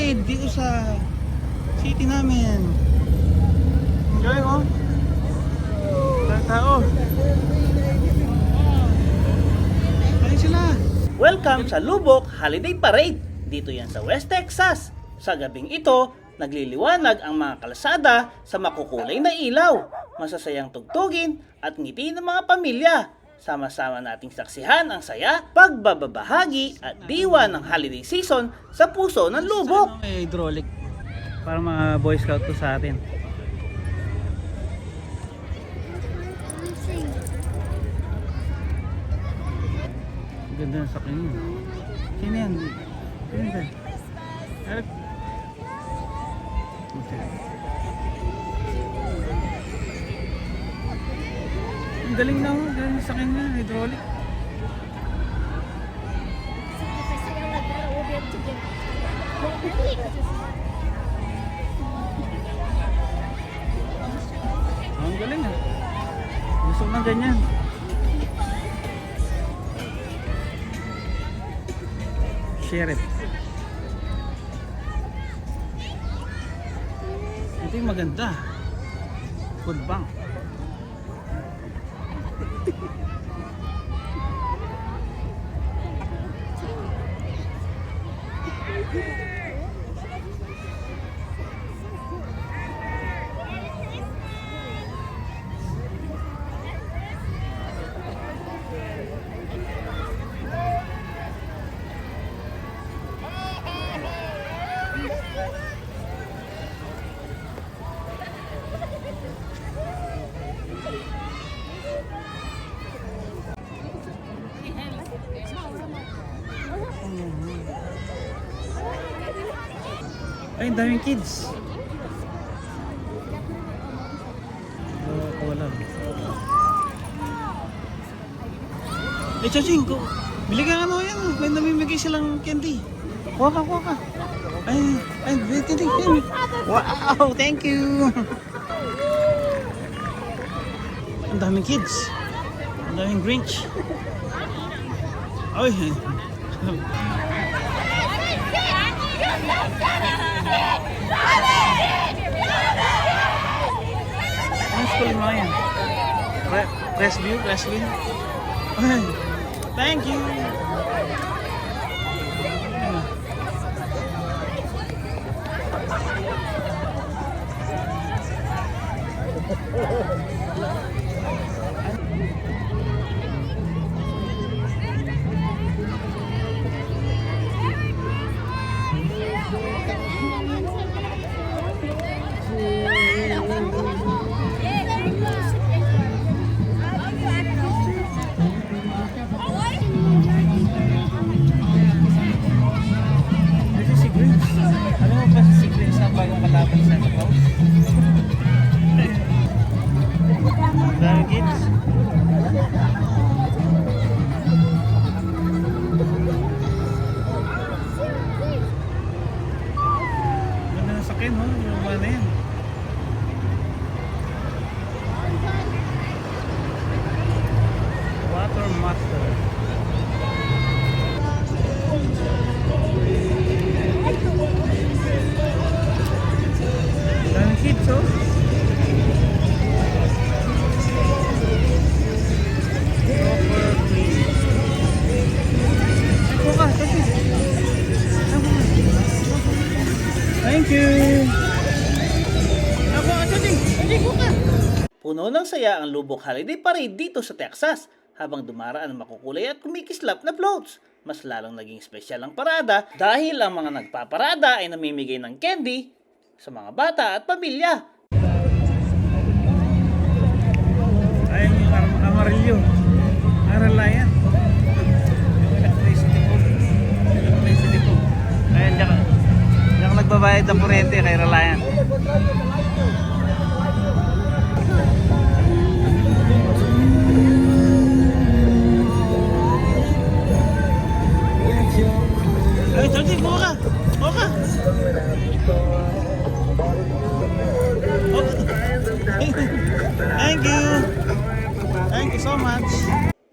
parade dito sa city namin. Ang galing oh. Walang tao. Ayun sila. Welcome sa Lubok Holiday Parade. Dito yan sa West Texas. Sa gabing ito, nagliliwanag ang mga kalsada sa makukulay na ilaw, masasayang tugtugin at ngiti ng mga pamilya. Sama-sama nating saksihan ang saya, pagbabahagi at diwa ng holiday season sa puso ng Lubok. May hydraulic. Para mga Boy Scout to sa atin. Ganda ng sakyan yun. Sino yan? Sino yan? Eric? Okay. Ang galing na oh. Galing ng sakyan niya. Hydraulic. Ang galing ah. Gusto ko na ganyan. Share it. Ito yung maganda. Food bank. Ay, ang daming kids. Wala. Eh, Chaching, bili ka ano yan. May namimigay silang candy. Kuha ka, kuha ka. Ay, wait. Wow, thank you. Ang daming kids. Ang daming Grinch. Ay, ang school mo yan? Crestview? Ay, thank you! Thank you. Puno ng saya ang Lubok Holiday Parade dito sa Texas habang dumaraan ang makukulay at kumikislap na floats. Mas lalong naging espesyal ang parada dahil ang mga nagpaparada ay namimigay ng candy sa mga bata at pamilya. Ayun yung Amarillo. Aralayan. Electricity po. Ayun, diyan nagbabayad ng kurente kay Aralayan. Ay, Tati, buka ka! Buka! Thank you! Thank you so much!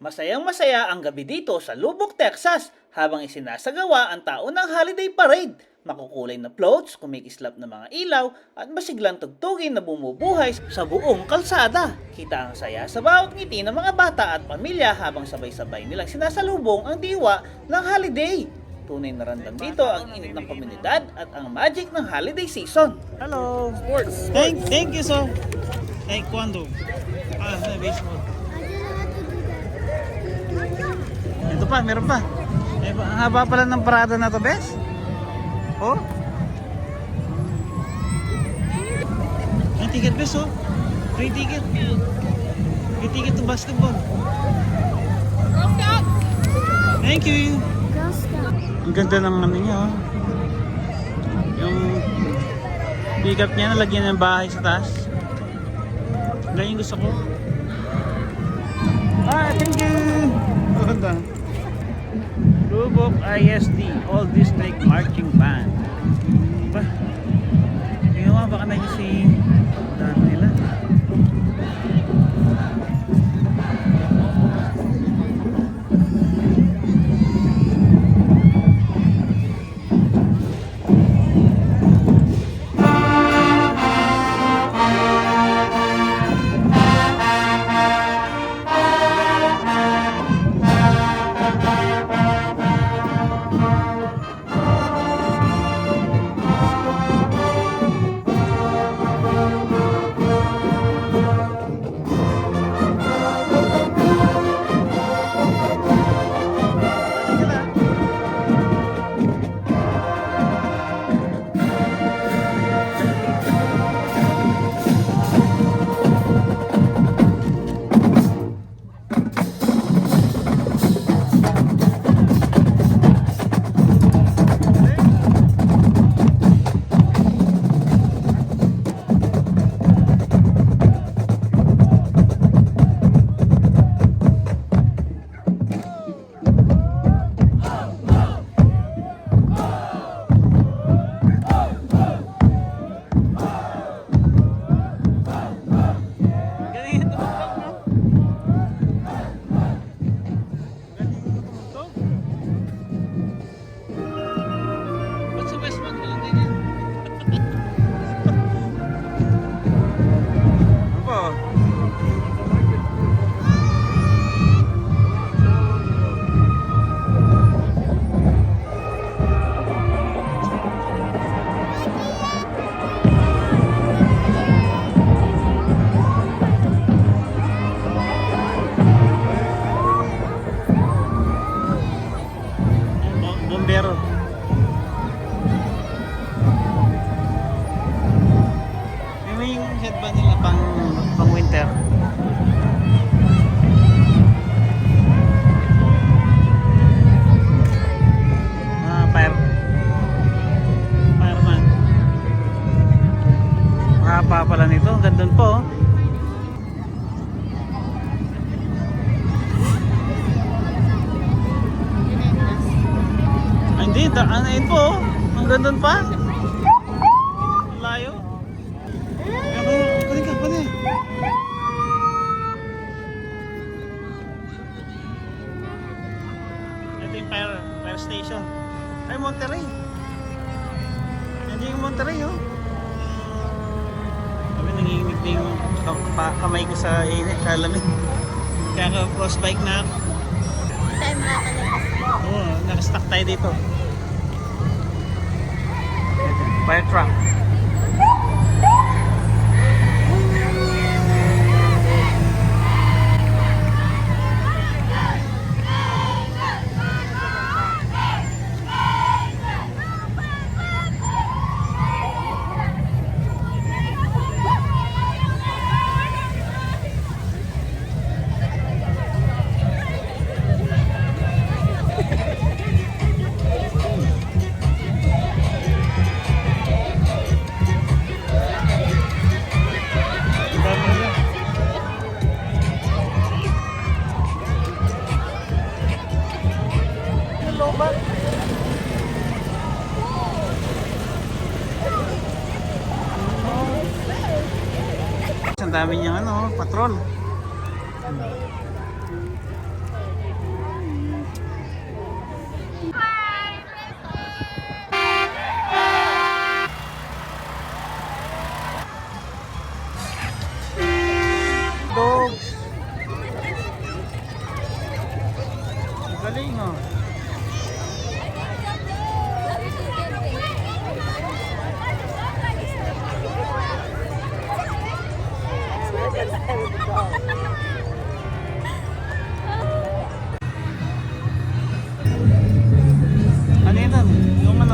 Masayang-masaya ang gabi dito sa Lubbock, Texas habang isinasagawa ang taon ng holiday parade. makukulay na floats, kumikislap na mga ilaw, at masiglang tugtugin na bumubuhay sa buong kalsada. Kita ang saya sa bawat ngiti ng mga bata at pamilya habang sabay-sabay nilang sinasalubong ang diwa ng holiday. Tunay na ramdam dito ang init ng komunidad at ang magic ng holiday season. Hello. Sports. Thank you, so. Taekwondo. Baseball. Ito pa, meron pa. Ang haba pala ng parada na to, Bes. Oh. May ticket, Bes, oh. Free ticket. Free ticket to basketball. Girl Scouts. Thank you. Girl Scouts. Ang ganda ng ano niya, oh. Yung pick-up niya, nalagyan ng bahay sa taas. Ganyan gusto ko. Thank you. Ganda. Lubok ISD, All District Marching Band. Diba? Tingnan mo, baka nandiyan si dano nila. Bombero. May yung headband nila pang winter. Fireman. Mahaba pala nito. Ang ganda po. Hindi, ano po? Ang ganda pa. Ang layo. Kunin ka, kunin. Ito yung fire station. Ay, Monterrey. Hindi yung Monterrey, oh. Kami nanginginig na yung kamay ko sa init, kalamig. Kaya ka frostbite na ako. Tayo makakalabas. Oo, nakastock tayo dito. Fire truck. Ang dami niyang ano, patrol.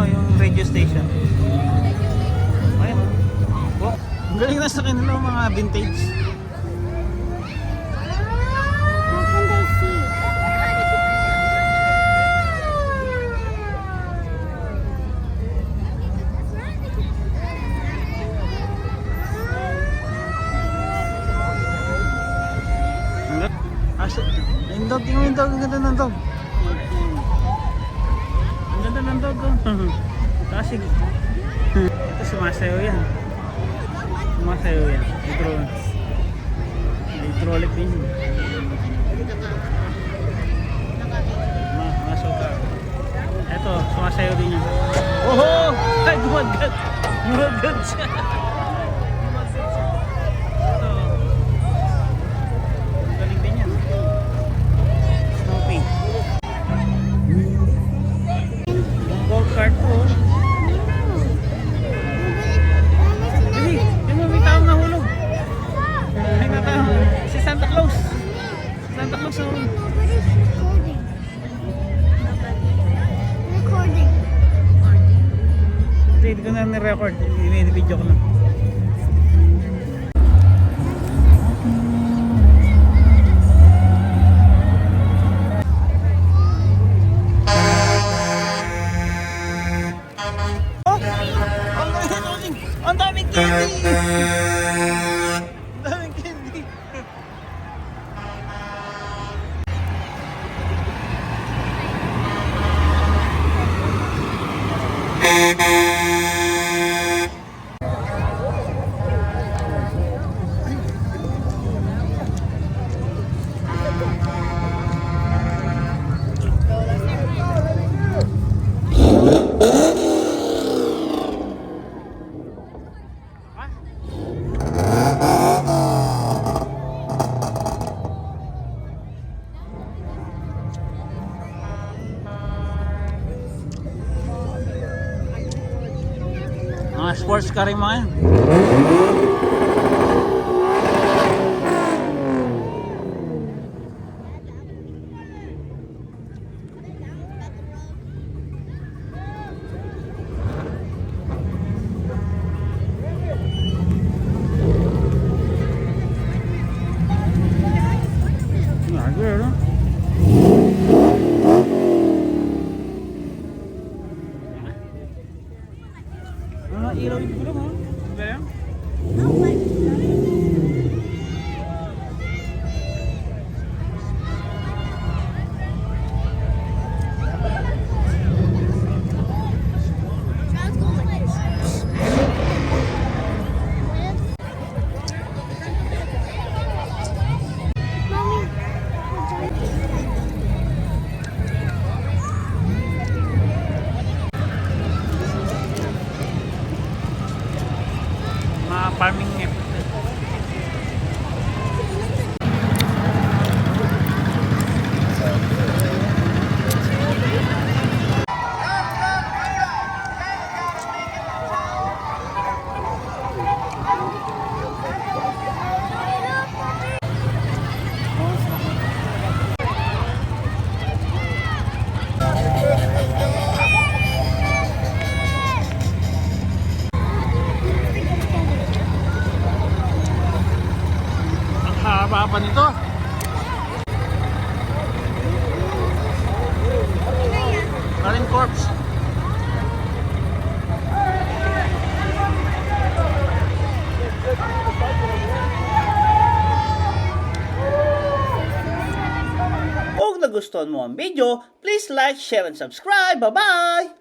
yung radio station. Ayun. Oh, ang galing na sa kanila mga vintage. How can they see? Yung dog, yung dog, ang ganda ng dog. Ang ganda ng dog, oh. Kasi, ito sumasayaw yan. Sumasayaw yan. Hydraulic din yun. Masuka. Ito, sumasayaw din yan. Oh! Ay, gumagad! Gumagad siya! Ito. Ang galing din yan. Snoopy. Yung gold card po. Dali, yun mo, may taong nahulog. May natao. Si Santa Claus. Santa Claus nahulog. Recording. Hindi ko na ni-record. I-video ko na. Ang daming candy! Ang daming candy! Mga sports car yung mga yan. Lago, no? Mga ilaw yung gulong, ha? Gaya? Sounds cool like this. Mommy. Mga farming equipment. Ang haba pa nito. Marine Corps. Kung nagustuhan mo ang video, please like, share, and subscribe. Bye-bye!